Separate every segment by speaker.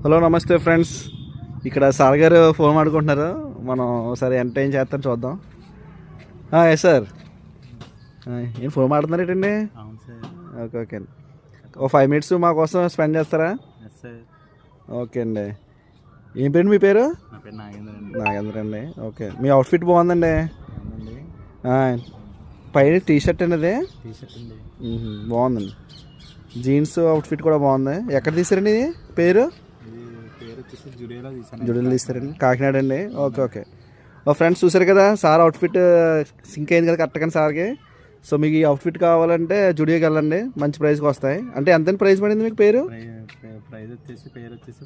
Speaker 1: Hello నమస్తే friends. ఇక్కడ sir గారు ఫోన్ మాట్లాడుకుంటున్నారు. మనం ఒకసారి ఎంటర్టైన్ చేస్తాం, చూద్దాం. ఎస్ సార్, ఏం ఫోన్ మాట్లాడుతున్నారు ఏంటండి? ఓకే ఓకే అండి. ఓ 5 minutes మా కోసం స్పెండ్ చేస్తారా? ఓకే అండి. ఏం పేరు మీ పేరు? నాగేంద్ర అండి. ఓకే, మీ అవుట్ఫిట్ బాగుందండి. పైన టీ షర్ట్ అండి, అది బాగుందండి. జీన్స్ అవుట్ఫిట్ కూడా బాగుంది. ఎక్కడ తీసారండి ఇది? పేరు జుడియోలో తీస్తారండి, కాకినాడ అండి. Okay okay. ఓ ఫ్రెండ్స్, చూసారు కదా సార్ అవుట్ఫిట్ సింక్ అయింది కదా కరెక్ట్గా సార్కి. సో మీకు ఈ అవుట్ఫిట్ కావాలంటే జుడియోకి వెళ్ళండి, మంచి ప్రైస్కి వస్తాయి. అంటే ఎంత ప్రైస్ పడింది మీకు? పేరు
Speaker 2: వచ్చేసి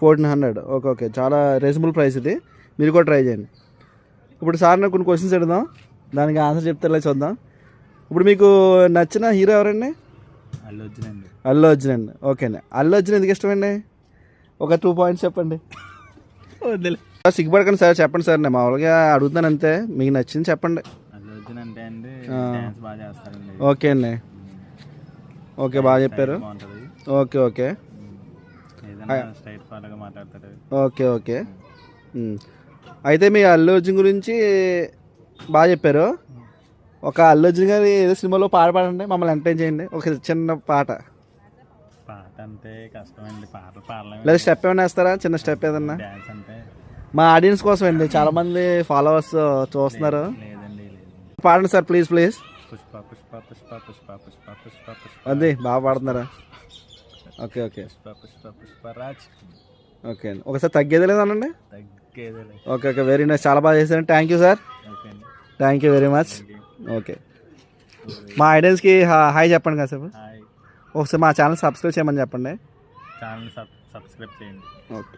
Speaker 1: 1400. ఓకే ఓకే, చాలా రీజనబుల్ ప్రైస్ ఇది. మీరు కూడా ట్రై చేయండి. ఇప్పుడు సార్ నాకు కొన్ని క్వశ్చన్స్ అడుగుదాం, దానికి ఆన్సర్ చెప్తారా చూద్దాం. ఇప్పుడు మీకు నచ్చిన హీరో ఎవరండి? అల్లు అర్జున్ అండి. ఓకే అండి. అల్లు అర్జున్ ఎందుకు ఇష్టమండి? ఒక 2 points చెప్పండి. సిగ్గుపడకండి సార్, చెప్పండి సార్. నేను మామూలుగా అడుగుతున్నాను అంతే, మీకు నచ్చింది చెప్పండి. ఓకే అండి. ఓకే, బాగా చెప్పారు. Okay okay okay okay. అయితే మీ అల్లు అర్జున్ గురించి బాగా చెప్పారు. ఒక అల్లు అర్జున్ గారి ఏదో సినిమాలో పాట పాడండి, మమ్మల్ని ఎంటర్టైన్ చేయండి. ఒక చిన్న పాట
Speaker 2: అంటే కష్టమండి, పాటలు పాడలేము.
Speaker 1: లేదా స్టెప్ ఏమైనా వేస్తారా? చిన్న స్టెప్ ఏదన్నా మా ఆడియన్స్ కోసం అండి, చాలా మంది ఫాలోవర్స్ చూస్తున్నారు. పాడండి sir, please please.
Speaker 2: Pushpa Pushpa Pushpa Pushpa Pushpa Pushpa Pushpa
Speaker 1: అది బాగా పాడుతున్నారా? Okay okay.
Speaker 2: Pushpa Pushpa Pushparaj.
Speaker 1: Okay అండి. ఒకసారి తగ్గేది లేదనండి.
Speaker 2: తగ్గేది.
Speaker 1: ఓకే ఓకే, వెరీ నైస్, చాలా బాగా చేశారు. Thank you sir, thank you very much. Okay, మా ఆడియన్స్కి హాయ్ చెప్పండి కాసేపు. ఒకసారి మా ఛానల్ సబ్స్క్రైబ్ చేయమని చెప్పండి.
Speaker 2: ఛానల్ సబ్స్క్రైబ్ చేయండి.
Speaker 1: ఓకే.